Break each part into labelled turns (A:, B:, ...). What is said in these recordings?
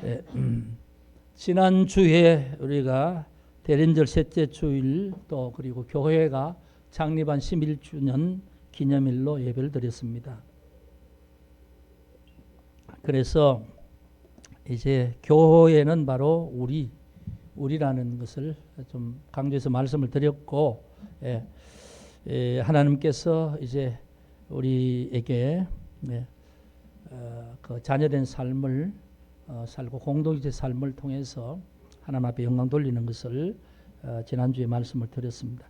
A: 예, 지난주에 우리가 대린절 셋째 주일 또 그리고 교회가 창립한 11주년 기념일로 예배를 드렸습니다. 그래서 이제 교회는 바로 우리라는 것을 좀 강조해서 말씀을 드렸고, 하나님께서 이제 우리에게 그 자녀된 삶을 살고 공동체 삶을 통해서 하나님 앞에 영광 돌리는 것을 지난주에 말씀을 드렸습니다.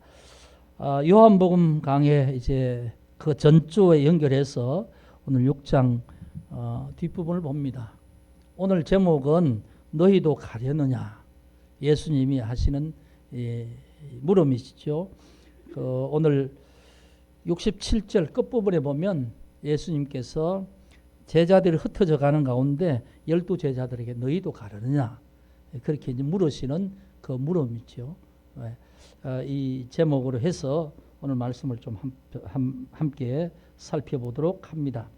A: 요한복음 강해 이제 그 전주에 연결해서 오늘 6장 뒷부분을 봅니다. 오늘 제목은 너희도 가려느냐, 예수님이 하시는 물음이시죠. 오늘 67절 끝부분에 보면 예수님께서 제자들이 흩어져 가는 가운데 12제자들에게 너희도 가려느냐 그렇게 이제 물으시는 그 물음이죠. 이 제목으로 해서 오늘 말씀을 좀 함께 살펴보도록 합니다.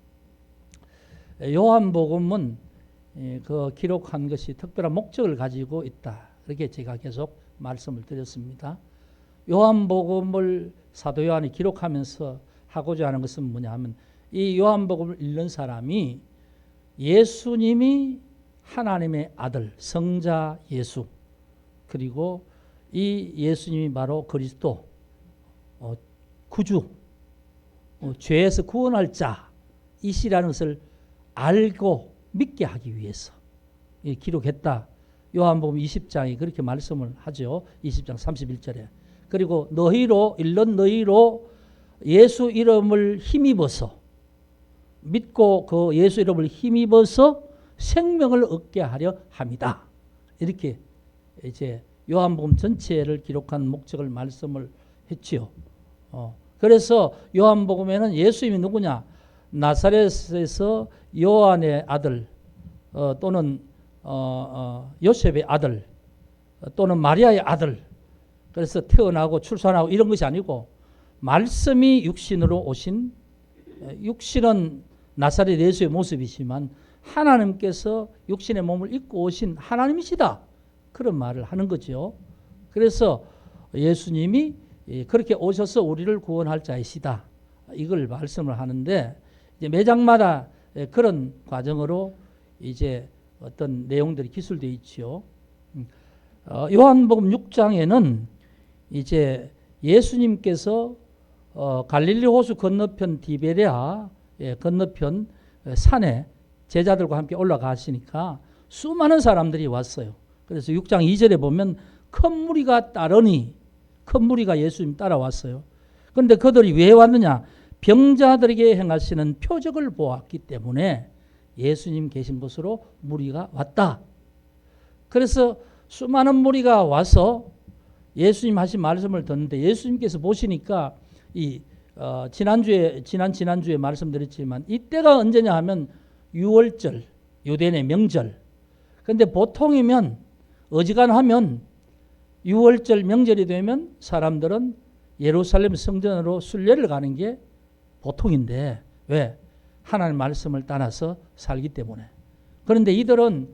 A: 요한복음은 그 기록한 것이 특별한 목적을 가지고 있다. 그렇게 제가 계속 말씀을 드렸습니다. 요한복음을 사도 요한이 기록하면서 하고자 하는 것은 뭐냐 하면 이 요한복음을 읽는 사람이 예수님이 하나님의 아들 성자 예수, 그리고 이 예수님이 바로 그리스도 구주, 죄에서 구원할 자이시라는 것을 알고 믿게 하기 위해서 기록했다. 요한복음 20장이 그렇게 말씀을 하죠. 20장 31절에. 그리고 읽는 너희로 예수 이름을 힘입어서 믿고 그 예수 이름을 힘입어서 생명을 얻게 하려 합니다. 이렇게 이제 요한복음 전체를 기록한 목적을 말씀을 했지요. 그래서 요한복음에는 예수님이 누구냐? 나사렛에서 요한의 아들 또는 요셉의 아들 또는 마리아의 아들, 그래서 태어나고 출산하고 이런 것이 아니고 말씀이 육신으로 오신, 육신은 나사렛 예수의 모습이지만 하나님께서 육신의 몸을 입고 오신 하나님이시다, 그런 말을 하는 거죠. 그래서 예수님이 그렇게 오셔서 우리를 구원할 자이시다, 이걸 말씀을 하는데, 이제 매장마다 그런 과정으로 이제 어떤 내용들이 기술되어 있지요. 요한복음 6장에는 이제 예수님께서 갈릴리 호수 건너편 디베랴 건너편 산에 제자들과 함께 올라가시니까 수많은 사람들이 왔어요. 그래서 6장 2절에 보면 큰 무리가 따르니, 큰 무리가 예수님 따라왔어요. 그런데 그들이 왜 왔느냐? 병자들에게 행하시는 표적을 보았기 때문에 예수님 계신 곳으로 무리가 왔다. 그래서 수많은 무리가 와서 예수님 하신 말씀을 듣는데, 예수님께서 보시니까 지난주에 말씀드렸지만 이때가 언제냐 하면 6월절, 유대인의 명절. 그런데 보통이면 어지간하면 6월절 명절이 되면 사람들은 예루살렘 성전으로 순례를 가는 게 보통인데, 왜? 하나님 말씀을 따라서 살기 때문에. 그런데 이들은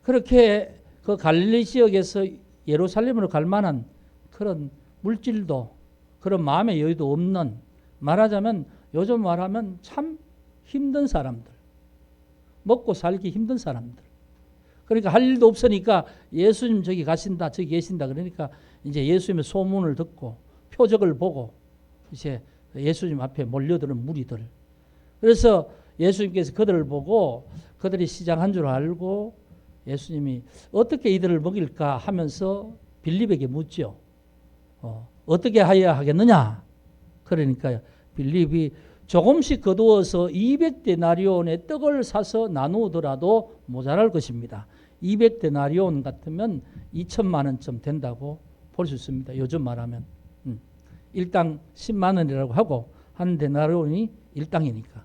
A: 그렇게 그 갈릴리 지역에서 예루살렘으로 갈 만한 그런 물질도, 그런 마음의 여유도 없는, 말하자면 요즘 말하면 참 힘든 사람들, 먹고 살기 힘든 사람들. 그러니까 할 일도 없으니까 예수님 저기 가신다, 저기 계신다, 그러니까 이제 예수님의 소문을 듣고 표적을 보고 이제 예수님 앞에 몰려드는 무리들. 그래서 예수님께서 그들을 보고 그들이 시장한 줄 알고 예수님이 어떻게 이들을 먹일까 하면서 빌립에게 묻죠. 어떻게 하여야 하겠느냐? 그러니까 빌립이 조금씩 거두어서 200데나리온의 떡을 사서 나누더라도 모자랄 것입니다. 200데나리온 같으면 2천만 원쯤 된다고 볼 수 있습니다. 요즘 말하면. 일당 10만 원이라고 하고 한 데나리온이 일당이니까.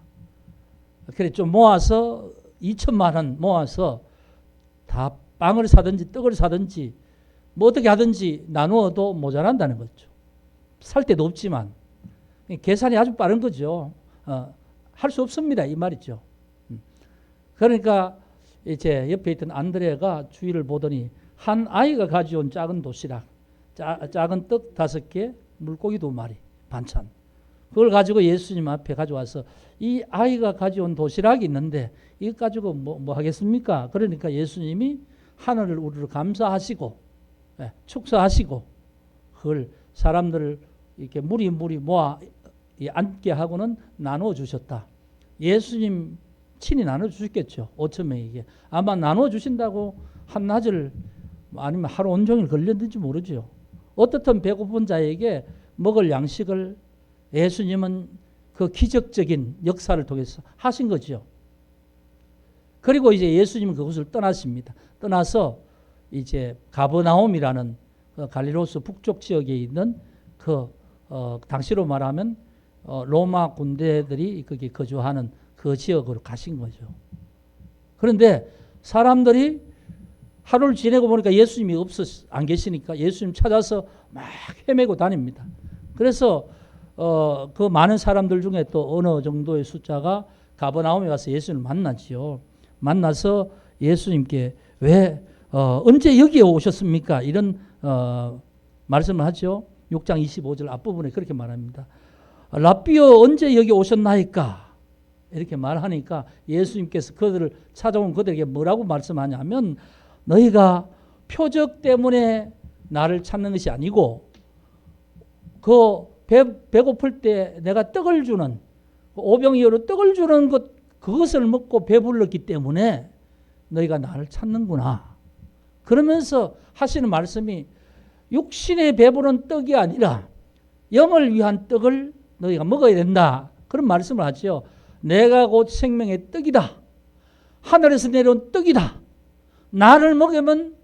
A: 그래 좀 모아서 2천만 원 모아서 다 빵을 사든지 떡을 사든지 뭐 어떻게 하든지 나누어도 모자란다는 거죠. 살 데도 없지만 계산이 아주 빠른 거죠. 할 수 없습니다, 이 말이죠. 그러니까 이제 옆에 있던 안드레가 주위를 보더니 한 아이가 가져온 작은 도시락, 작은 떡 5개, 물고기 2마리 반찬. 그걸 가지고 예수님 앞에 가져와서 이 아이가 가져온 도시락이 있는데 이거 가지고 뭐 하겠습니까? 그러니까 예수님이 하늘을 우리를 감사하시고 축사하시고 그걸 사람들을 이렇게 무리 모아 앉게 하고는 나누어 주셨다. 예수님 친히 나눠 주셨겠죠. 5천 명에게. 아마 나눠 주신다고 한나절 아니면 하루 온종일 걸렸는지 모르죠. 어떻든 배고픈 자에게 먹을 양식을 예수님은 그 기적적인 역사를 통해서 하신 거죠. 그리고 이제 예수님은 그곳을 떠나십니다. 떠나서 이제 가버나움이라는 갈릴리호수 북쪽 지역에 있는 당시로 말하면 로마 군대들이 거기 거주하는 그 지역으로 가신 거죠. 그런데 사람들이 하루를 지내고 보니까 예수님이 안 계시니까 예수님 찾아서 막 헤매고 다닙니다. 그래서 그 많은 사람들 중에 또 어느 정도의 숫자가 가버나움에 와서 예수님을 만나지요. 만나서 예수님께 왜 언제 여기에 오셨습니까? 이런 말씀을 하죠. 6장 25절 앞부분에 그렇게 말합니다. 랍비여 언제 여기 오셨나이까? 이렇게 말하니까 예수님께서 그들을 찾아온 그들에게 뭐라고 말씀하냐면 너희가 표적 때문에 나를 찾는 것이 아니고 배고플 때 내가 떡을 주는 오병이어로 떡을 주는 그것을 먹고 배불렀기 때문에 너희가 나를 찾는구나. 그러면서 하시는 말씀이 육신에 배부른 떡이 아니라 영을 위한 떡을 너희가 먹어야 된다. 그런 말씀을 하죠. 내가 곧 생명의 떡이다. 하늘에서 내려온 떡이다. 나를 먹으면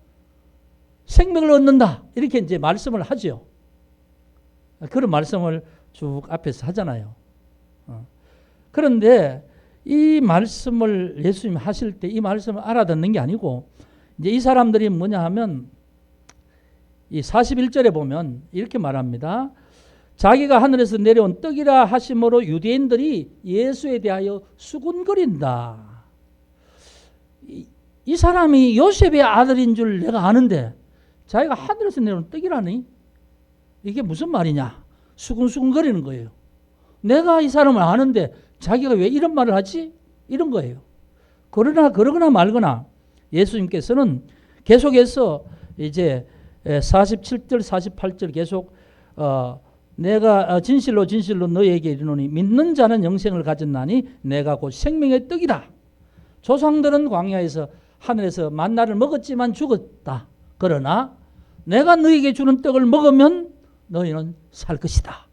A: 생명을 얻는다. 이렇게 이제 말씀을 하죠. 그런 말씀을 쭉 앞에서 하잖아요. 그런데 이 말씀을 예수님이 하실 때 이 말씀을 알아듣는 게 아니고 이제 이 사람들이 뭐냐 하면 이 41절에 보면 이렇게 말합니다. 자기가 하늘에서 내려온 떡이라 하심으로 유대인들이 예수에 대하여 수군거린다. 이 사람이 요셉의 아들인 줄 내가 아는데 자기가 하늘에서 내려온 떡이라니? 이게 무슨 말이냐? 수군수군거리는 거예요. 내가 이 사람을 아는데 자기가 왜 이런 말을 하지? 이런 거예요. 그러거나 말거나 예수님께서는 계속해서 이제 47절, 48절 계속 내가 진실로 너희에게 이르노니 믿는 자는 영생을 가졌나니 내가 곧 생명의 떡이다. 조상들은 광야에서 하늘에서 만나를 먹었지만 죽었다. 그러나 내가 너희에게 주는 떡을 먹으면 너희는 살 것이다.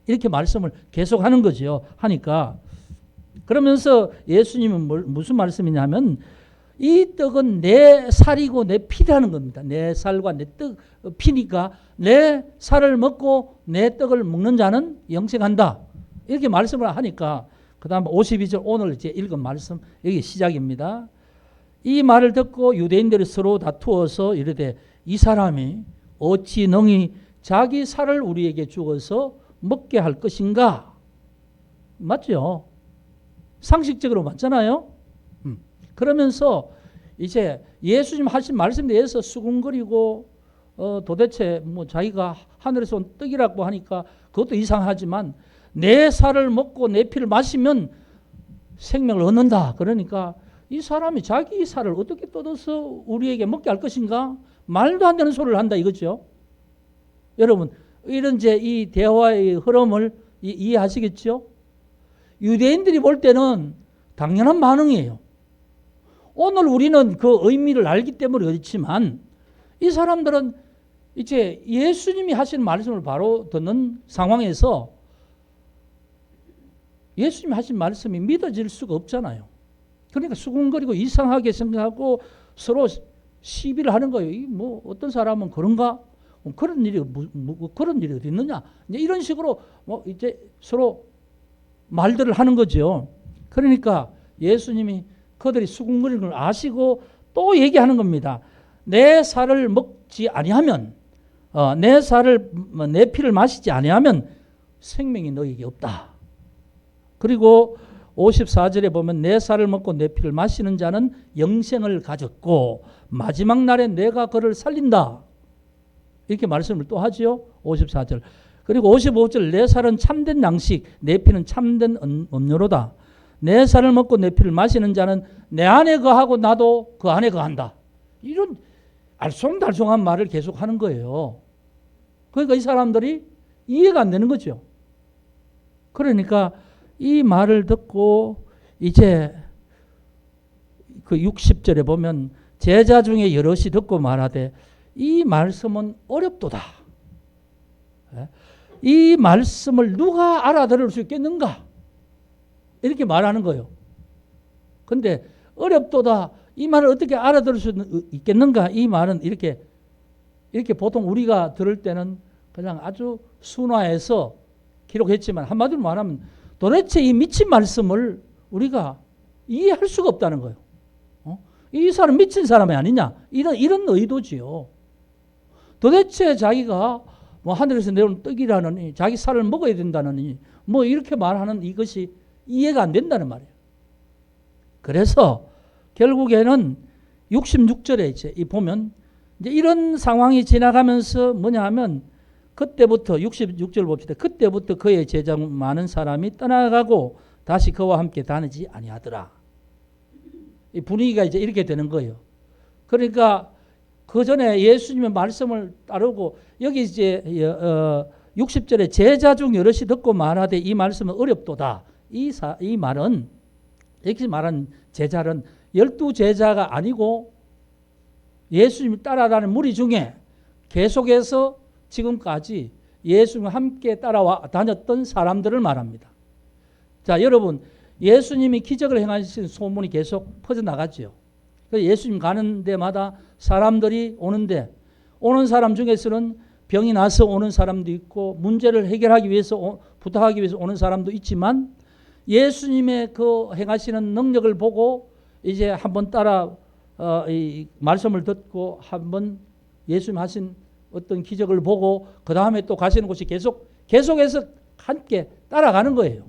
A: 이렇게 말씀을 계속하는 거죠. 하니까 그러면서 예수님은 무슨 말씀이냐면 이 떡은 내 살이고 내 피라는 겁니다. 내 살과 내 피니까 내 살을 먹고 내 떡을 먹는 자는 영생한다. 이렇게 말씀을 하니까 그 다음 52절 오늘 이제 읽은 말씀 여기 시작입니다. 이 말을 듣고 유대인들이 서로 다투어서 이르되 이 사람이 어찌 능히 자기 살을 우리에게 주어서 먹게 할 것인가? 맞죠? 상식적으로 맞잖아요. 그러면서 이제 예수님 하신 말씀에 대해서 수군거리고 도대체 뭐 자기가 하늘에서 온 떡이라고 하니까 그것도 이상하지만 내 살을 먹고 내 피를 마시면 생명을 얻는다. 그러니까 이 사람이 자기 살을 어떻게 뜯어서 우리에게 먹게 할 것인가? 말도 안 되는 소리를 한다 이거죠. 여러분 이런 이제 이 대화의 흐름을 이해하시겠죠? 유대인들이 볼 때는 당연한 반응이에요. 오늘 우리는 그 의미를 알기 때문에 그렇지만 이 사람들은 이제 예수님이 하신 말씀을 바로 듣는 상황에서 예수님이 하신 말씀이 믿어질 수가 없잖아요. 그러니까 수군거리고 이상하게 생각하고 서로 시비를 하는 거예요. 뭐 어떤 사람은 그런가? 그런 일이 어디 있느냐? 이제 이런 식으로 뭐 이제 서로 말들을 하는 거죠. 그러니까 예수님이 그들이 수군거리는 걸 아시고 또 얘기하는 겁니다. 내 살을 먹지 아니하면 내 피를 마시지 아니하면 생명이 너에게 없다. 그리고 54절에 보면 내 살을 먹고 내 피를 마시는 자는 영생을 가졌고 마지막 날에 내가 그를 살린다. 이렇게 말씀을 또 하죠. 54절. 그리고 55절 내 살은 참된 양식 내 피는 참된 음료로다. 내 살을 먹고 내 피를 마시는 자는 내 안에 거하고 나도 그 안에 거한다. 이런 알쏭달쏭한 말을 계속 하는 거예요. 그러니까 이 사람들이 이해가 안 되는 거죠. 그러니까 이 말을 듣고 이제 그 60절에 보면 제자 중에 여럿이 듣고 말하되 이 말씀은 어렵도다. 이 말씀을 누가 알아들을 수 있겠는가? 이렇게 말하는 거예요. 근데 어렵도다. 이 말을 어떻게 알아들을 수 있겠는가? 이 말은 이렇게 보통 우리가 들을 때는 그냥 아주 순화해서 기록했지만 한마디로 말하면 도대체 이 미친 말씀을 우리가 이해할 수가 없다는 거예요. 이 사람 미친 사람이 아니냐? 이런 의도지요. 도대체 자기가 뭐 하늘에서 내려온 떡이라느니 자기 살을 먹어야 된다느니 뭐 이렇게 말하는 이것이 이해가 안 된다는 말이에요. 그래서 결국에는 66절에 이제 보면 이제 이런 상황이 지나가면서 뭐냐 하면 그때부터 66절 봅시다. 그때부터 그의 제자 많은 사람이 떠나가고 다시 그와 함께 다니지 아니하더라. 이 분위기가 이제 이렇게 되는 거예요. 그러니까 그 전에 예수님의 말씀을 따르고 여기 이제 60절에 제자 중 여럿이 듣고 말하되 이 말씀은 어렵도다. 이 말은 여기 말한 제자는 12제자가 아니고 예수님을 따라다니는 무리 중에 계속해서 지금까지 예수님과 함께 따라와 다녔던 사람들을 말합니다. 자, 여러분 예수님이 기적을 행하신 소문이 계속 퍼져나갔죠. 예수님 가는 데마다 사람들이 오는데 오는 사람 중에서는 병이 나서 오는 사람도 있고 문제를 해결하기 위해서 부탁하기 위해서 오는 사람도 있지만 예수님의 그 행하시는 능력을 보고 이제 한번 따라 이 말씀을 듣고 한번 예수님 하신 어떤 기적을 보고 그 다음에 또 가시는 곳이 계속해서 함께 따라가는 거예요.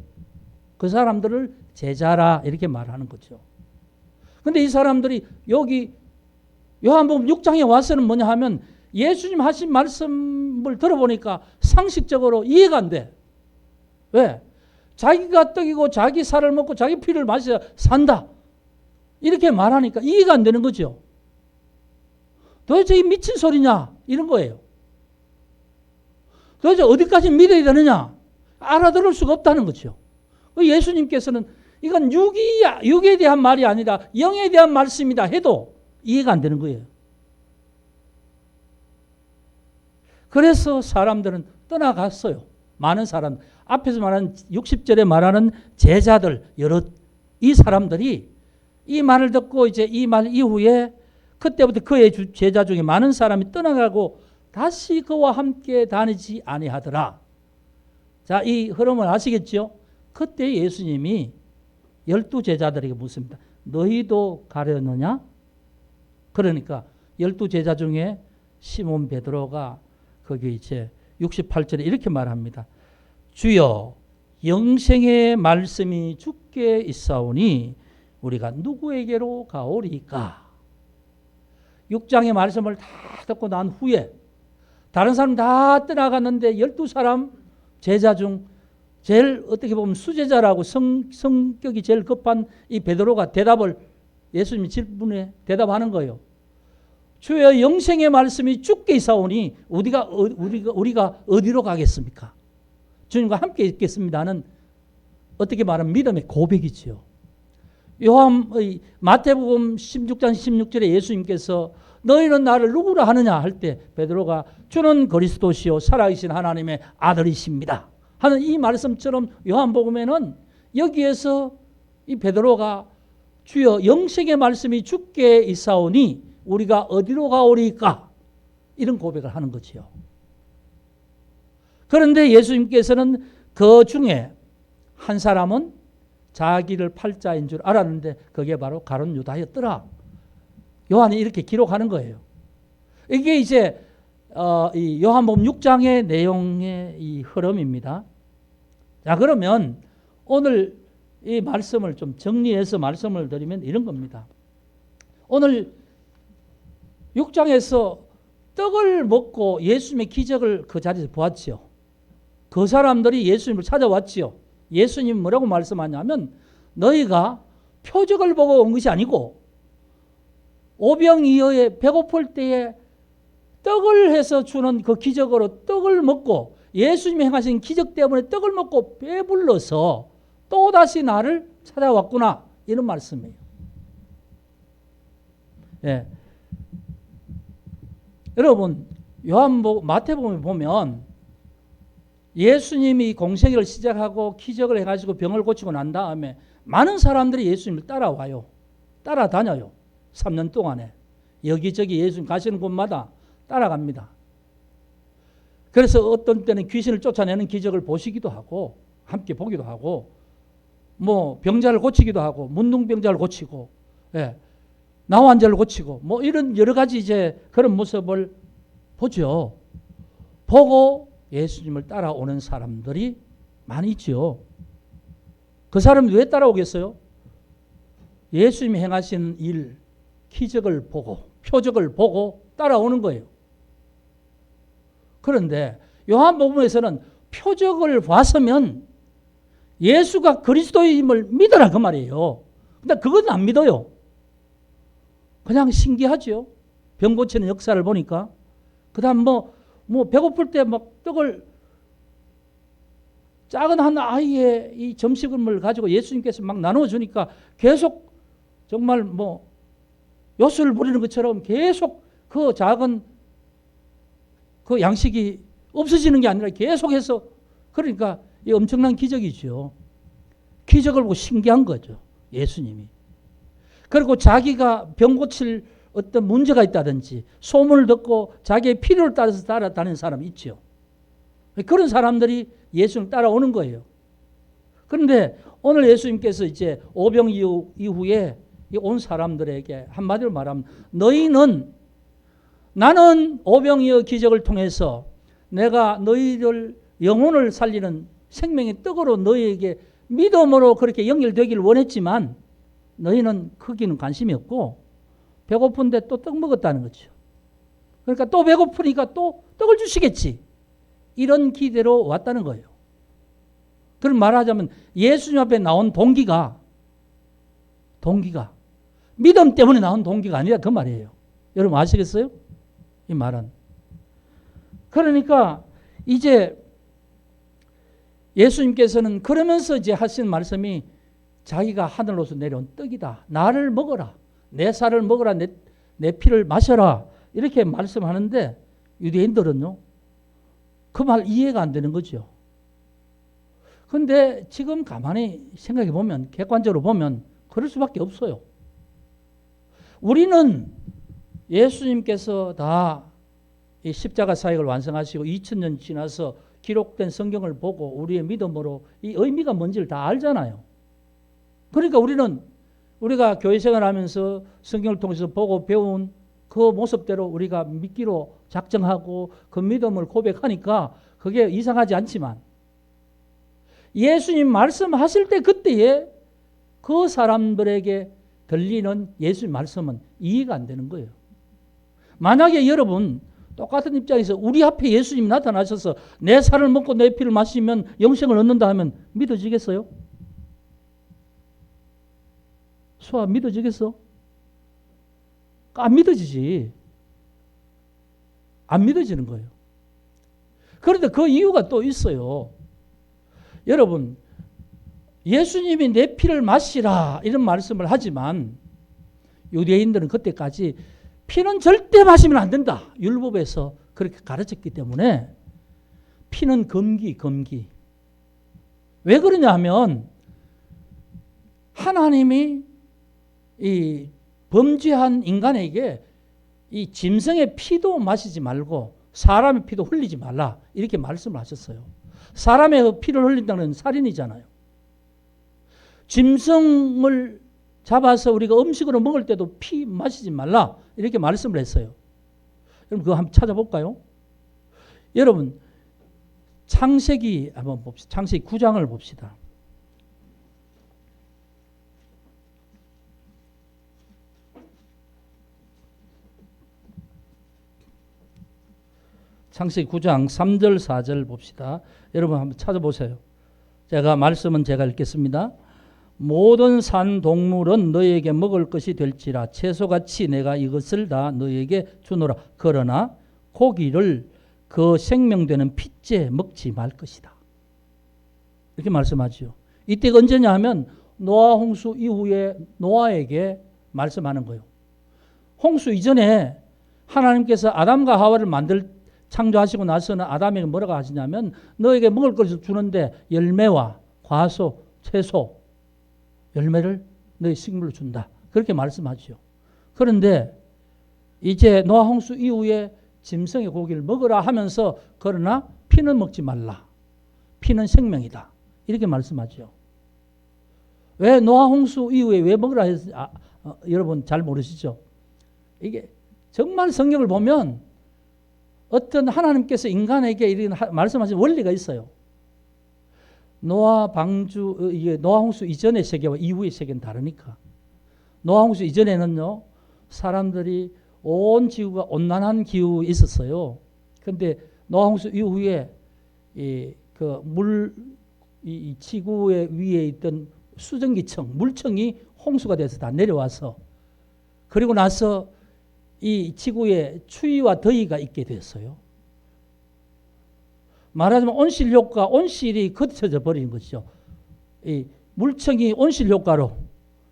A: 그 사람들을 제자라 이렇게 말하는 거죠. 근데 이 사람들이 여기 요한복음 6장에 와서는 뭐냐 하면 예수님 하신 말씀을 들어보니까 상식적으로 이해가 안 돼. 왜? 자기가 떡이고 자기 살을 먹고 자기 피를 마셔야 산다. 이렇게 말하니까 이해가 안 되는 거죠. 도대체 이 미친 소리냐? 이런 거예요. 도대체 어디까지 믿어야 되느냐? 알아들을 수가 없다는 거죠. 예수님께서는 이건 육에 대한 말이 아니라 영에 대한 말씀이다 해도 이해가 안 되는 거예요. 그래서 사람들은 떠나갔어요. 많은 사람. 앞에서 말하는 60절에 말하는 제자들, 이 사람들이 이 말을 듣고 이제 이 말 이후에 그때부터 그의 제자 중에 많은 사람이 떠나가고 다시 그와 함께 다니지 아니하더라. 자, 이 흐름을 아시겠죠? 그때 예수님이 12제자들에게 묻습니다. 너희도 가려느냐? 그러니까 12제자 중에 시몬 베드로가 거기 이제 68절에 이렇게 말합니다. 주여 영생의 말씀이 주께 있사오니 우리가 누구에게로 가오리까? 6장의 말씀을 다 듣고 난 후에 다른 사람 다 떠나갔는데 12사람 제자 중 제일 어떻게 보면 수제자라고 성격이 제일 급한 이 베드로가 예수님이 질문에 대답하는 거예요. 주여 영생의 말씀이 주께 있사오니 우리가 어디로 가겠습니까? 주님과 함께 있겠습니다는 어떻게 말하면 믿음의 고백이지요. 마태복음 16장 16절에 예수님께서 너희는 나를 누구라 하느냐 할 때 베드로가 주는 그리스도시요 살아계신 하나님의 아들이십니다 하는 이 말씀처럼 요한복음에는 여기에서 이 베드로가 주여 영생의 말씀이 주께 있사오니 우리가 어디로 가오리까? 이런 고백을 하는 거지요. 그런데 예수님께서는 그 중에 한 사람은 자기를 팔자인 줄 알았는데 그게 바로 가룟 유다였더라. 요한이 이렇게 기록하는 거예요. 이게 이제 이 요한복음 6장의 내용의 이 흐름입니다. 자, 그러면 오늘 이 말씀을 좀 정리해서 말씀을 드리면 이런 겁니다. 오늘 6장에서 떡을 먹고 예수님의 기적을 그 자리에서 보았지요. 그 사람들이 예수님을 찾아왔지요. 예수님 뭐라고 말씀하냐면 너희가 표적을 보고 온 것이 아니고 오병이어에 배고플 때에 떡을 해서 주는 그 기적으로 떡을 먹고 예수님이 행하신 기적 때문에 떡을 먹고 배불러서 또다시 나를 찾아왔구나. 이런 말씀이에요. 예. 여러분, 마태복음에 보면 예수님이 공생애를 시작하고 기적을 해가지고 병을 고치고 난 다음에 많은 사람들이 예수님을 따라와요. 따라다녀요. 3년 동안에. 여기저기 예수님 가시는 곳마다 따라갑니다. 그래서 어떤 때는 귀신을 쫓아내는 기적을 보시기도 하고 함께 보기도 하고 뭐 병자를 고치기도 하고 문둥병자를 고치고 예, 나환자를 고치고 뭐 이런 여러 가지 이제 그런 모습을 보죠. 보고 예수님을 따라오는 사람들이 많이 있죠. 그 사람이 왜 따라오겠어요? 예수님이 행하신 일, 기적을 보고 표적을 보고 따라오는 거예요. 그런데 요한복음에서는 표적을 봤으면 예수가 그리스도임을 믿어라 그 말이에요. 근데 그건 안 믿어요. 그냥 신기하죠. 병 고치는 역사를 보니까. 그 다음 뭐 배고플 때 막 떡을 작은 한 아이의 이 점심을 가지고 예수님께서 막 나눠주니까 계속 정말 뭐 요술을 부리는 것처럼 계속 그 작은 그 양식이 없어지는 게 아니라 계속해서 그러니까 이 엄청난 기적이죠. 기적을 보고 신기한 거죠. 예수님이. 그리고 자기가 병 고칠 어떤 문제가 있다든지 소문을 듣고 자기의 필요를 따라서 따라다니는 사람이 있죠. 그런 사람들이 예수님 따라오는 거예요. 그런데 오늘 예수님께서 이제 오병 이후에 온 사람들에게 한마디로 말하면 너희는 나는 오병이어 기적을 통해서 내가 너희들 영혼을 살리는 생명의 떡으로 너희에게 믿음으로 그렇게 연결되기를 원했지만 너희는 거기는 관심이 없고 배고픈데 또 떡 먹었다는 거죠. 그러니까 또 배고프니까 또 떡을 주시겠지. 이런 기대로 왔다는 거예요. 그럼 말하자면 예수님 앞에 나온 동기가 믿음 때문에 나온 동기가 아니라 그 말이에요. 여러분 아시겠어요? 이 말은. 그러니까 이제 예수님께서는 그러면서 이제 하신 말씀이 자기가 하늘로서 내려온 떡이다. 나를 먹어라. 내 살을 먹어라. 내 피를 마셔라. 이렇게 말씀하는데 유대인들은요. 그 말 이해가 안 되는 거죠. 그런데 지금 가만히 생각해 보면 객관적으로 보면 그럴 수밖에 없어요. 우리는 예수님께서 다 이 십자가 사역을 완성하시고 2000년 지나서 기록된 성경을 보고 우리의 믿음으로 이 의미가 뭔지를 다 알잖아요. 그러니까 우리가 교회 생활하면서 성경을 통해서 보고 배운 그 모습대로 우리가 믿기로 작정하고 그 믿음을 고백하니까 그게 이상하지 않지만 예수님 말씀하실 때 그때에 그 사람들에게 들리는 예수님 말씀은 이해가 안 되는 거예요. 만약에 여러분 똑같은 입장에서 우리 앞에 예수님이 나타나셔서 내 살을 먹고 내 피를 마시면 영생을 얻는다 하면 믿어지겠어요? 수아 믿어지겠어? 안 믿어지지. 안 믿어지는 거예요. 그런데 그 이유가 또 있어요. 여러분 예수님이 내 피를 마시라 이런 말씀을 하지만 유대인들은 그때까지 피는 절대 마시면 안 된다. 율법에서 그렇게 가르쳤기 때문에 피는 금기. 왜 그러냐 하면 하나님이 이 범죄한 인간에게 이 짐승의 피도 마시지 말고 사람의 피도 흘리지 말라 이렇게 말씀을 하셨어요. 사람의 피를 흘린다는 살인이잖아요. 짐승을 잡아서 우리가 음식으로 먹을 때도 피 마시지 말라 이렇게 말씀을 했어요. 여러분 그거 한번 찾아볼까요? 여러분 창세기 한번 봅시다. 창세기 9장을 봅시다. 창세기 9장 3절 4절 봅시다. 여러분 한번 찾아보세요. 말씀은 제가 읽겠습니다. 모든 산 동물은 너희에게 먹을 것이 될지라 채소같이 내가 이것을 다 너희에게 주노라. 그러나 고기를 그 생명되는 핏째 먹지 말 것이다. 이렇게 말씀하죠. 이때가 언제냐 하면 노아 홍수 이후에 노아에게 말씀하는 거예요. 홍수 이전에 하나님께서 아담과 하와를 창조하시고 나서는 아담에게 뭐라고 하시냐면 너에게 먹을 것을 주는데 열매와 과소, 채소, 열매를 너희 식물로 준다. 그렇게 말씀하죠. 그런데 이제 노아 홍수 이후에 짐승의 고기를 먹으라 하면서 그러나 피는 먹지 말라. 피는 생명이다. 이렇게 말씀하죠. 왜 노아 홍수 이후에 왜 먹으라 했는지 여러분 잘 모르시죠? 이게 정말 성경을 보면 어떤 하나님께서 인간에게 이런 말씀하신 원리가 있어요. 노아 홍수 이전의 세계와 이후의 세계는 다르니까. 노아 홍수 이전에는요, 사람들이 온 지구가 온난한 기후에 있었어요. 그런데 노아 홍수 이후에 이 지구의 위에 있던 수증기층, 물층이 홍수가 돼서 다 내려와서 그리고 나서 이 지구에 추위와 더위가 있게 됐어요. 말하자면 온실 효과, 온실이 걷혀져 버리는 것이죠. 이 물층이 온실 효과로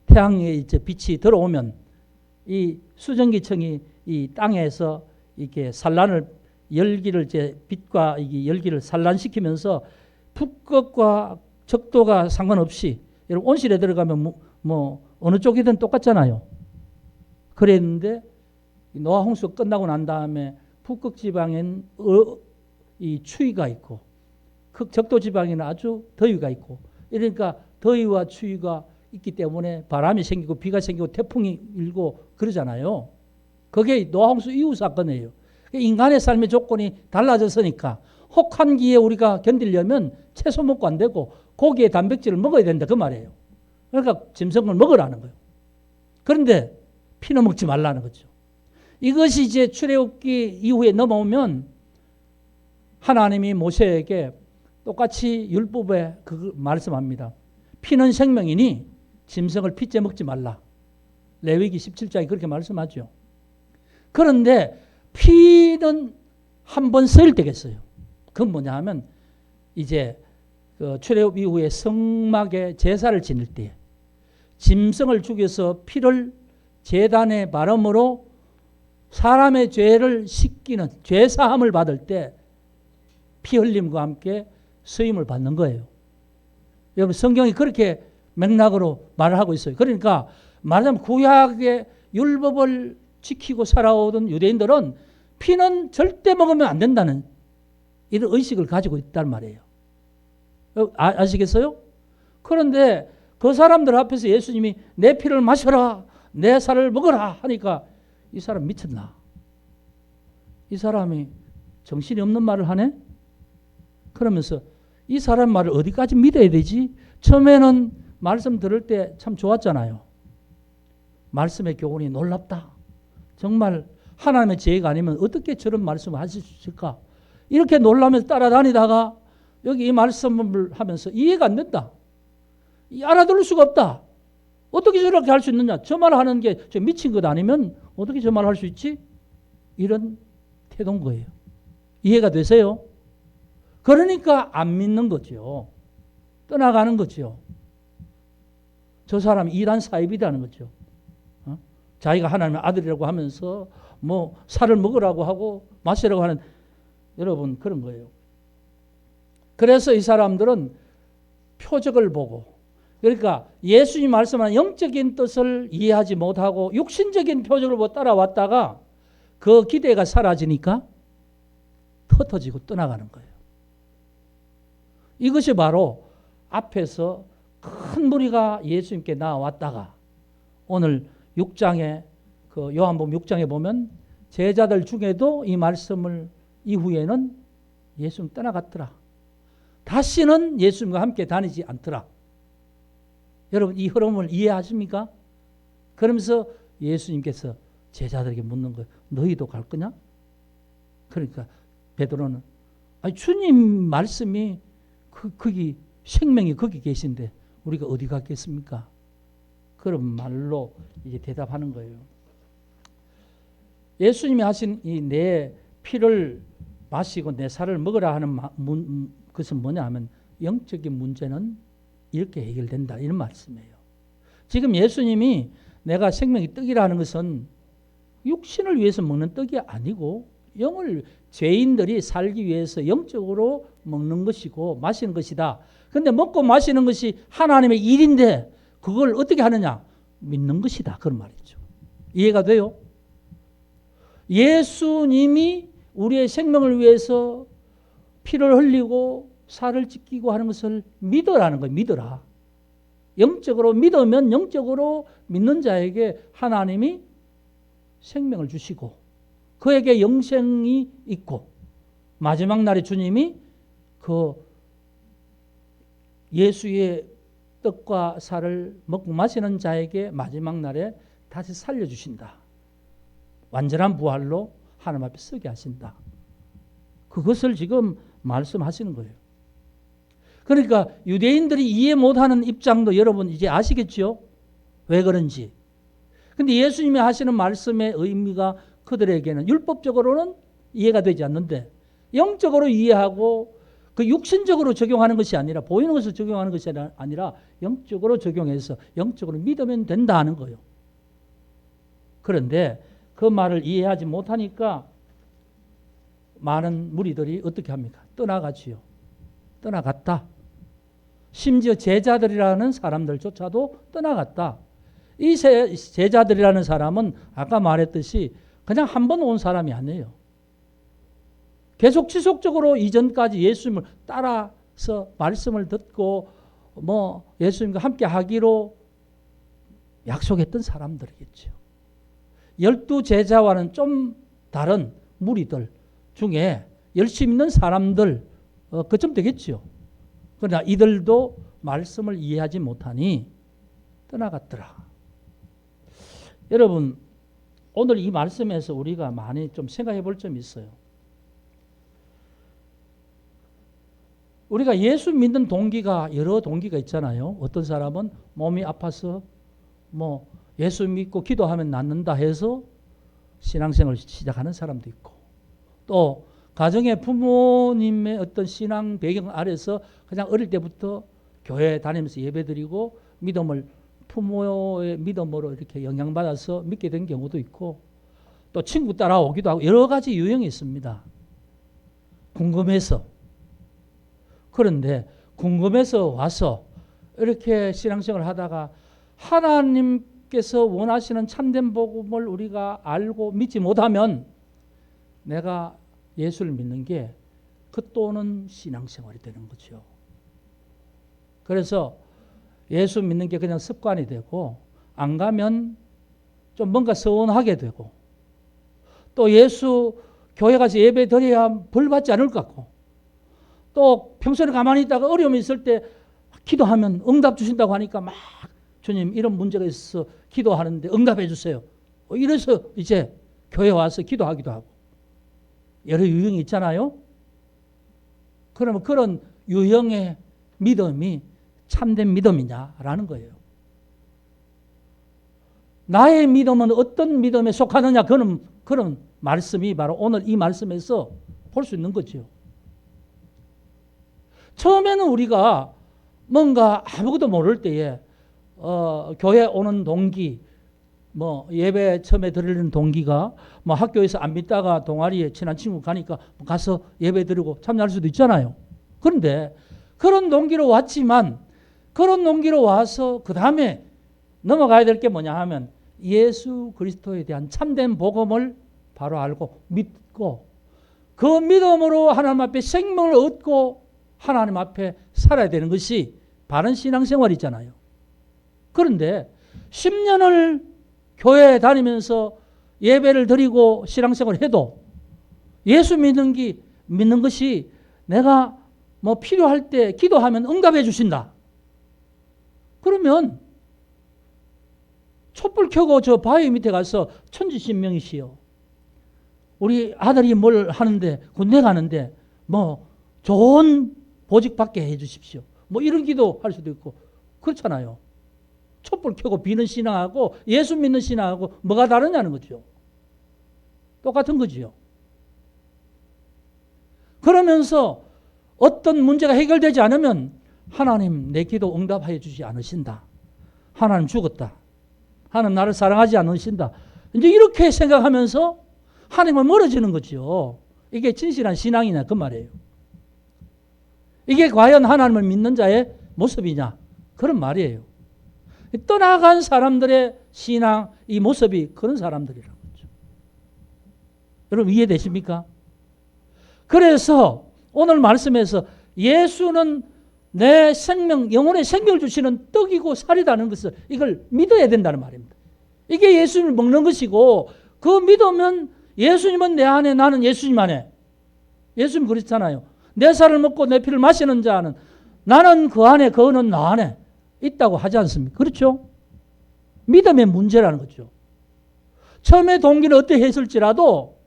A: 태양의 이제 빛이 들어오면 이 수증기층이 이 땅에서 이렇게 열기를 빛과 이 열기를 산란시키면서 북극과 적도가 상관없이 여러분 온실에 들어가면 뭐 어느 쪽이든 똑같잖아요. 그랬는데 노아 홍수 끝나고 난 다음에 북극 지방엔 이 추위가 있고 적도 지방에는 아주 더위가 있고 이러니까 더위와 추위가 있기 때문에 바람이 생기고 비가 생기고 태풍이 일고 그러잖아요. 그게 노아 홍수 이후 사건이에요. 인간의 삶의 조건이 달라졌으니까 혹한기에 우리가 견디려면 채소 먹고 안 되고 고기에 단백질을 먹어야 된다 그 말이에요. 그러니까 짐승을 먹으라는 거예요. 그런데 피는 먹지 말라는 거죠. 이것이 이제 출애굽기 이후에 넘어오면 하나님이 모세에게 똑같이 율법에 말씀합니다. 피는 생명이니 짐승을 피째 먹지 말라. 레위기 17장에 그렇게 말씀하죠. 그런데 피는 한 번 써일 때겠어요. 그건 뭐냐 하면 이제 출애굽 이후에 성막에 제사를 지낼 때 짐승을 죽여서 피를 제단에 바름으로 사람의 죄를 씻기는 죄사함을 받을 때 피 흘림과 함께 쓰임을 받는 거예요. 여러분 성경이 그렇게 맥락으로 말을 하고 있어요. 그러니까 말하자면 구약의 율법을 지키고 살아오던 유대인들은 피는 절대 먹으면 안 된다는 이런 의식을 가지고 있단 말이에요. 아시겠어요? 그런데 그 사람들 앞에서 예수님이 내 피를 마셔라, 내 살을 먹어라 하니까 이 사람 미쳤나? 이 사람이 정신이 없는 말을 하네? 그러면서 이 사람 말을 어디까지 믿어야 되지? 처음에는 말씀 들을 때 참 좋았잖아요. 말씀의 교훈이 놀랍다. 정말 하나님의 지혜가 아니면 어떻게 저런 말씀을 하실 수 있을까? 이렇게 놀라면서 따라다니다가 여기 이 말씀을 하면서 이해가 안 된다. 알아들을 수가 없다. 어떻게 저렇게 할 수 있느냐? 저 말 하는 게 저 미친 것 아니면 어떻게 저 말 할 수 있지? 이런 태도인 거예요. 이해가 되세요? 그러니까 안 믿는 거죠. 떠나가는 거죠. 저 사람이 이란 사입이라는 거죠. 자기가 하나님의 아들이라고 하면서 뭐 살을 먹으라고 하고 마시라고 하는 여러분 그런 거예요. 그래서 이 사람들은 표적을 보고 그러니까 예수님 말씀하는 영적인 뜻을 이해하지 못하고 육신적인 표적을 보고 따라왔다가 그 기대가 사라지니까 흩어지고 떠나가는 거예요. 이것이 바로 앞에서 큰 무리가 예수님께 나왔다가 오늘 6장에 그 요한복음 6장에 보면 제자들 중에도 이 말씀을 이후에는 예수님 떠나갔더라. 다시는 예수님과 함께 다니지 않더라. 여러분 이 흐름을 이해하십니까? 그러면서 예수님께서 제자들에게 묻는 거예요. 너희도 갈 거냐? 그러니까 베드로는 아니 주님 말씀이 거기 생명이 거기 계신데 우리가 어디 갔겠습니까? 그런 말로 이제 대답하는 거예요. 예수님이 하신 이 내 피를 마시고 내 살을 먹으라 하는 것은 뭐냐 하면 영적인 문제는 이렇게 해결된다 이런 말씀이에요. 지금 예수님이 내가 생명의 떡이라는 것은 육신을 위해서 먹는 떡이 아니고 영을 죄인들이 살기 위해서 영적으로 먹는 것이고 마시는 것이다. 그런데 먹고 마시는 것이 하나님의 일인데 그걸 어떻게 하느냐? 믿는 것이다. 그런 말이죠. 이해가 돼요? 예수님이 우리의 생명을 위해서 피를 흘리고 살을 찢기고 하는 것을 믿으라는 거예요. 믿어라. 영적으로 믿으면 영적으로 믿는 자에게 하나님이 생명을 주시고 그에게 영생이 있고 마지막 날에 주님이 그 예수의 떡과 살을 먹고 마시는 자에게 마지막 날에 다시 살려주신다. 완전한 부활로 하나님 앞에 서게 하신다. 그것을 지금 말씀하시는 거예요. 그러니까 유대인들이 이해 못하는 입장도 여러분 이제 아시겠죠? 왜 그런지. 근데 예수님이 하시는 말씀의 의미가 그들에게는 율법적으로는 이해가 되지 않는데 영적으로 이해하고 그 육신적으로 적용하는 것이 아니라 보이는 것을 적용하는 것이 아니라 영적으로 적용해서 영적으로 믿으면 된다 하는 거예요. 그런데 그 말을 이해하지 못하니까 많은 무리들이 어떻게 합니까? 떠나가지요. 떠나갔다. 심지어 제자들이라는 사람들조차도 떠나갔다. 이 제자들이라는 사람은 아까 말했듯이 그냥 한 번 온 사람이 아니에요. 계속 지속적으로 이전까지 예수님을 따라서 말씀을 듣고 예수님과 함께 하기로 약속했던 사람들이겠죠. 12 제자와는 좀 다른 무리들 중에 열심히 있는 사람들 그쯤 되겠죠. 그러나 이들도 말씀을 이해하지 못하니 떠나갔더라. 여러분 오늘 이 말씀에서 우리가 많이 좀 생각해 볼 점이 있어요. 우리가 예수 믿는 동기가 여러 동기가 있잖아요. 어떤 사람은 몸이 아파서 예수 믿고 기도하면 낫는다 해서 신앙생활을 시작하는 사람도 있고 또 가정의 부모님의 어떤 신앙 배경 아래서 그냥 어릴 때부터 교회 다니면서 예배드리고 믿음을 부모의 믿음으로 이렇게 영향받아서 믿게 된 경우도 있고 또 친구 따라오기도 하고 여러 가지 유형이 있습니다. 궁금해서. 그런데 궁금해서 와서 이렇게 신앙생활을 하다가 하나님께서 원하시는 참된 복음을 우리가 알고 믿지 못하면 내가 예수를 믿는 게 겉도는 신앙생활이 되는 거죠. 그래서 예수 믿는 게 그냥 습관이 되고 안 가면 좀 뭔가 서운하게 되고 또 예수 교회 가서 예배 드려야 벌 받지 않을 것 같고 또 평소에 가만히 있다가 어려움이 있을 때 기도하면 응답 주신다고 하니까 막 주님 이런 문제가 있어서 기도하는데 응답해 주세요. 이래서 이제 교회 와서 기도하기도 하고 여러 유형이 있잖아요. 그러면 그런 유형의 믿음이 참된 믿음이냐라는 거예요. 나의 믿음은 어떤 믿음에 속하느냐 그런 말씀이 바로 오늘 이 말씀에서 볼 수 있는 거죠. 처음에는 우리가 뭔가 아무것도 모를 때에 교회 오는 동기 예배 처음에 드리는 동기가 학교에서 안 믿다가 동아리에 친한 친구 가니까 가서 예배 드리고 참여할 수도 있잖아요. 그런데 그런 동기로 왔지만 그런 동기로 와서 그 다음에 넘어가야 될 게 뭐냐 하면 예수 그리스도에 대한 참된 복음을 바로 알고 믿고 그 믿음으로 하나님 앞에 생명을 얻고 하나님 앞에 살아야 되는 것이 바른 신앙생활이잖아요. 그런데 10년을 교회에 다니면서 예배를 드리고 신앙생활을 해도 예수 믿는 것이 내가 필요할 때 기도하면 응답해 주신다. 그러면 촛불 켜고 저 바위 밑에 가서 천지신명이시여 우리 아들이 뭘 하는데 군대 가는데 뭐 좋은 보직 받게 해 주십시오. 뭐 이런 기도 할 수도 있고 그렇잖아요. 촛불 켜고 비는 신앙하고 예수 믿는 신앙하고 뭐가 다르냐는 거죠. 똑같은 거지요. 그러면서 어떤 문제가 해결되지 않으면 하나님 내 기도 응답하여 주지 않으신다. 하나님 죽었다. 하나님 나를 사랑하지 않으신다. 이제 이렇게 생각하면서 하나님을 멀어지는 거죠. 이게 진실한 신앙이냐 그 말이에요. 이게 과연 하나님을 믿는 자의 모습이냐 그런 말이에요. 떠나간 사람들의 신앙 이 모습이 그런 사람들이라는 거죠. 여러분 이해되십니까? 그래서 오늘 말씀에서 예수는 내 생명, 영혼의 생명을 주시는 떡이고 살이라는 것을 이걸 믿어야 된다는 말입니다. 이게 예수님을 먹는 것이고 그 믿으면 예수님은 내 안에 나는 예수님 안에 예수님 그랬잖아요. 내 살을 먹고 내 피를 마시는 자는 나는 그 안에 그는 나 안에 있다고 하지 않습니까? 그렇죠? 믿음의 문제라는 거죠. 처음에 동기는 어떻게 했을지라도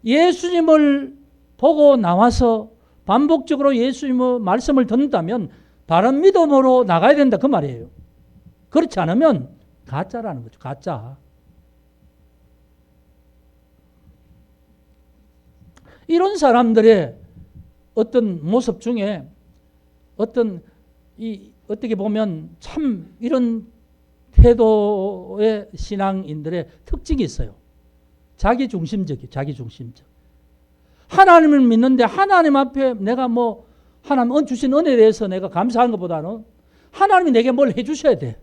A: 예수님을 보고 나와서 반복적으로 예수님의 말씀을 듣는다면 바른 믿음으로 나가야 된다 그 말이에요. 그렇지 않으면 가짜라는 거죠. 가짜. 이런 사람들의 어떤 모습 중에 어떤 어떻게 보면 참 이런 태도의 신앙인들의 특징이 있어요. 자기중심적이에요. 자기중심적. 하나님을 믿는데 하나님 앞에 내가 뭐 하나님 주신 은혜에 대해서 내가 감사한 것보다는 하나님이 내게 뭘 해주셔야 돼.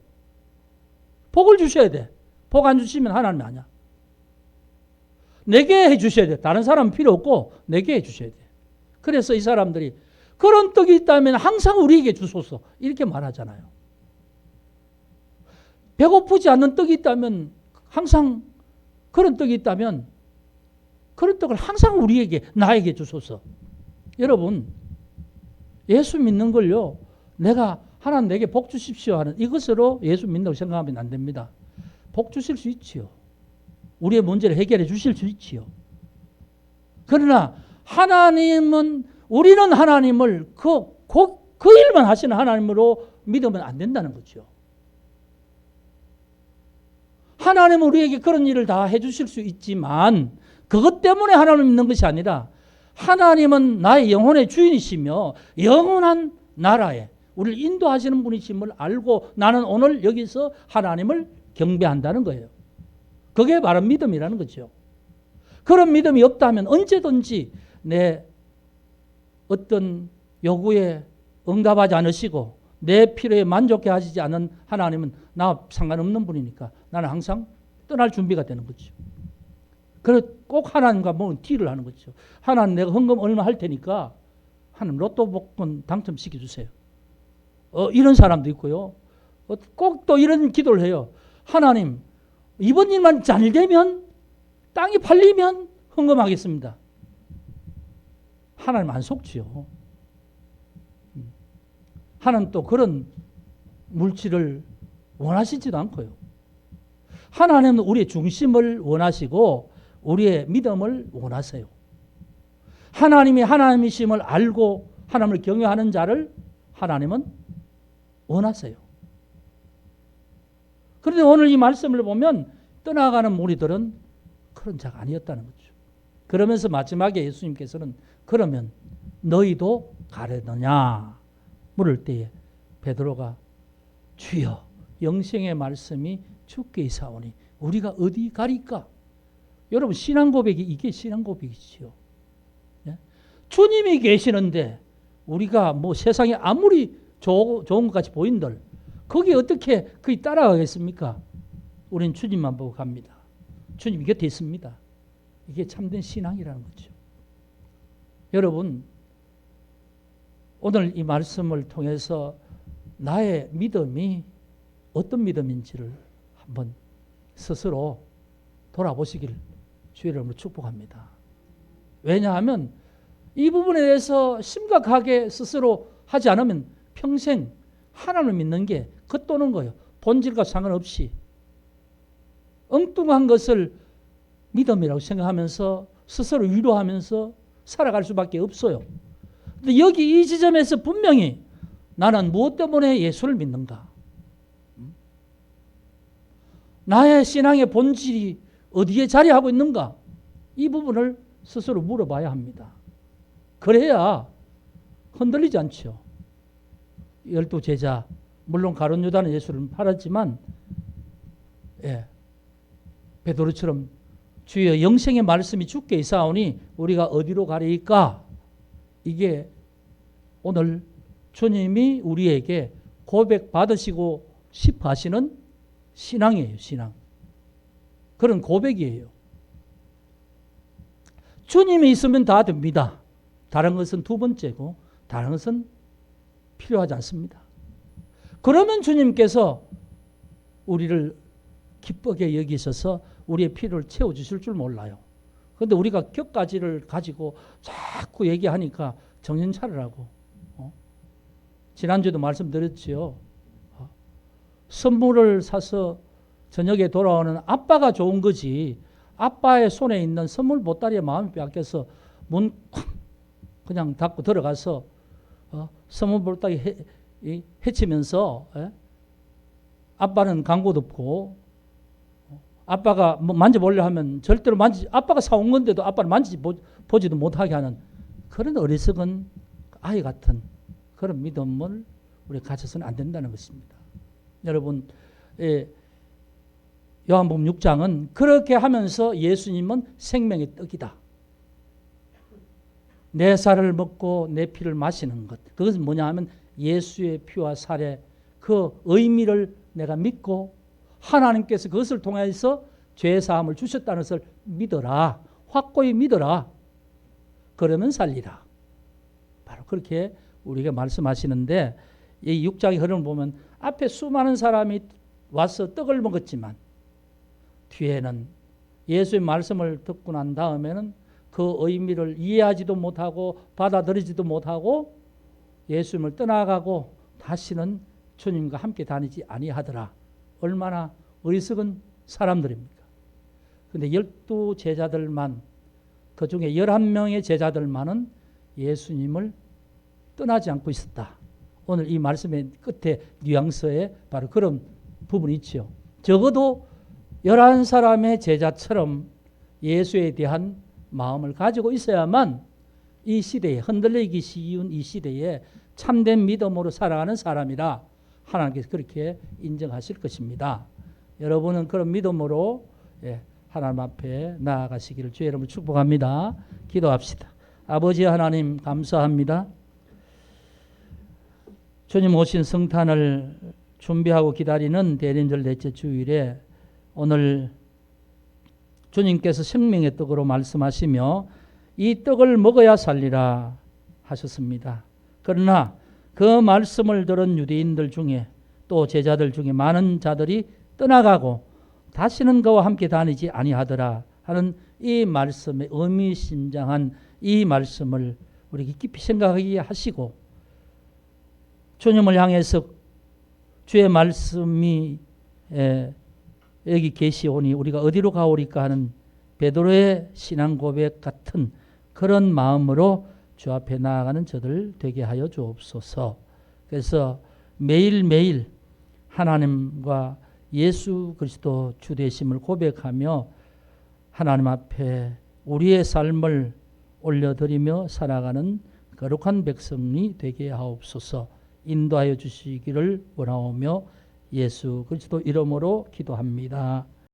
A: 복을 주셔야 돼. 복 안 주시면 하나님이 아니야. 내게 해주셔야 돼. 다른 사람은 필요 없고 내게 해주셔야 돼. 그래서 이 사람들이 그런 떡이 있다면 항상 우리에게 주소서 이렇게 말하잖아요. 배고프지 않는 떡이 있다면 항상 그런 떡이 있다면 그런 떡을 항상 우리에게 나에게 주소서. 여러분 예수 믿는 걸요 내가 하나님 내게 복 주십시오 하는 이것으로 예수 믿는다고 생각하면 안 됩니다. 복 주실 수 있지요. 우리의 문제를 해결해 주실 수 있지요. 그러나 하나님은 우리는 하나님을 그 일만 하시는 하나님으로 믿으면 안 된다는 거죠. 하나님은 우리에게 그런 일을 다 해주실 수 있지만 그것 때문에 하나님을 믿는 것이 아니라 하나님은 나의 영혼의 주인이시며 영원한 나라에 우리를 인도하시는 분이심을 알고 나는 오늘 여기서 하나님을 경배한다는 거예요. 그게 바로 믿음이라는 거죠. 그런 믿음이 없다면 언제든지 내 어떤 요구에 응답하지 않으시고 내 필요에 만족해 하시지 않은 하나님은 나와 상관없는 분이니까 나는 항상 떠날 준비가 되는 거죠. 그래서 꼭 하나님과 뭐 딜을 하는 거죠. 하나님 내가 헌금 얼마 할 테니까 하나님 로또 복권 당첨시켜 주세요. 이런 사람도 있고요. 꼭 또 이런 기도를 해요. 하나님 이번 일만 잘 되면 땅이 팔리면 헌금하겠습니다. 하나님 안 속지요. 하나님 또 그런 물질을 원하시지도 않고요. 하나님은 우리의 중심을 원하시고 우리의 믿음을 원하세요. 하나님이 하나님이심을 알고 하나님을 경외하는 자를 하나님은 원하세요. 그런데 오늘 이 말씀을 보면 떠나가는 무리들은 그런 자가 아니었다는 거죠. 그러면서 마지막에 예수님께서는 그러면 너희도 가려느냐 물을 때에 베드로가 주여 영생의 말씀이 주께 있사오니 우리가 어디 가리까? 여러분 신앙 고백이 이게 신앙 고백이지요. 예? 주님이 계시는데 우리가 뭐 세상에 아무리 좋은 것 같이 보인들 거기에 어떻게 그이 따라가겠습니까? 우리는 주님만 보고 갑니다. 주님 곁에 있습니다. 이게 참된 신앙이라는 거죠. 여러분 오늘 이 말씀을 통해서 나의 믿음이 어떤 믿음인지를 한번 스스로 돌아보시길 주의 이름으로 축복합니다. 왜냐하면 이 부분에 대해서 심각하게 스스로 하지 않으면 평생 하나님을 믿는 게 겉도는 거예요. 본질과 상관없이 엉뚱한 것을 믿음이라고 생각하면서 스스로 위로하면서 살아갈 수밖에 없어요. 근데 여기 이 지점에서 분명히 나는 무엇 때문에 예수를 믿는가? 나의 신앙의 본질이 어디에 자리하고 있는가? 이 부분을 스스로 물어봐야 합니다. 그래야 흔들리지 않죠. 12제자, 물론 가룟 유다는 예수를 팔았지만 베드로처럼 주여 영생의 말씀이 주께 있사오니 우리가 어디로 가리까? 이게 오늘 주님이 우리에게 고백받으시고 싶어 하시는 신앙이에요. 신앙. 그런 고백이에요. 주님이 있으면 다 됩니다. 다른 것은 두 번째고 다른 것은 필요하지 않습니다. 그러면 주님께서 우리를 기쁘게 여기셔서 우리의 필요를 채워주실 줄 몰라요. 그런데 우리가 격가지를 가지고 자꾸 얘기하니까 정신 차리라고. 지난주에도 말씀드렸지요. 선물을 사서 저녁에 돌아오는 아빠가 좋은 거지, 아빠의 손에 있는 선물 보따리에 마음이 빼앗겨서 문 그냥 닫고 들어가서 선물 보따리 헤치면서 아빠는 광고 덮고 아빠가 뭐 만져보려 하면 절대로 아빠가 사온 건데도 아빠를 보지도 못하게 하는 그런 어리석은 아이 같은 그런 믿음을 우리가 가져서는 안 된다는 것입니다. 여러분, 요한복음 6장은 그렇게 하면서 예수님은 생명의 떡이다. 내 살을 먹고 내 피를 마시는 것. 그것은 뭐냐 하면 예수의 피와 살의 그 의미를 내가 믿고 하나님께서 그것을 통해서 죄사함을 주셨다는 것을 믿어라. 확고히 믿어라. 그러면 살리라. 바로 그렇게 우리가 말씀하시는데 이 6장의 흐름을 보면 앞에 수많은 사람이 와서 떡을 먹었지만 뒤에는 예수의 말씀을 듣고 난 다음에는 그 의미를 이해하지도 못하고 받아들이지도 못하고 예수님을 떠나가고 다시는 주님과 함께 다니지 아니하더라. 얼마나 어리석은 사람들입니까? 그런데 12제자들만, 그 중에 11명의 제자들만은 예수님을 떠나지 않고 있었다. 오늘 이 말씀의 끝에 뉘앙스에 바로 그런 부분이 있죠. 적어도 11사람의 제자처럼 예수에 대한 마음을 가지고 있어야만 이 시대에, 흔들리기 쉬운 이 시대에 참된 믿음으로 살아가는 사람이라 하나님께서 그렇게 인정하실 것입니다. 여러분은 그런 믿음으로 하나님 앞에 나아가시기를 주의 이름으로 축복합니다. 기도합시다. 아버지 하나님 감사합니다. 주님 오신 성탄을 준비하고 기다리는 대림절 넷째 주일에 오늘 주님께서 생명의 떡으로 말씀하시며 이 떡을 먹어야 살리라 하셨습니다. 그러나 그 말씀을 들은 유대인들 중에 또 제자들 중에 많은 자들이 떠나가고 다시는 그와 함께 다니지 아니하더라 하는 이 말씀의 의미심장한 이 말씀을 우리 깊이 생각하게 하시고 주님을 향해서 주의 말씀이 여기 계시오니 우리가 어디로 가오리까 하는 베드로의 신앙 고백 같은 그런 마음으로 주 앞에 나아가는 저들 되게 하여 주옵소서. 그래서 매일매일 하나님과 예수 그리스도 주 되심을 고백하며 하나님 앞에 우리의 삶을 올려드리며 살아가는 거룩한 백성이 되게 하옵소서. 인도하여 주시기를 원하오며 예수 그리스도 이름으로 기도합니다.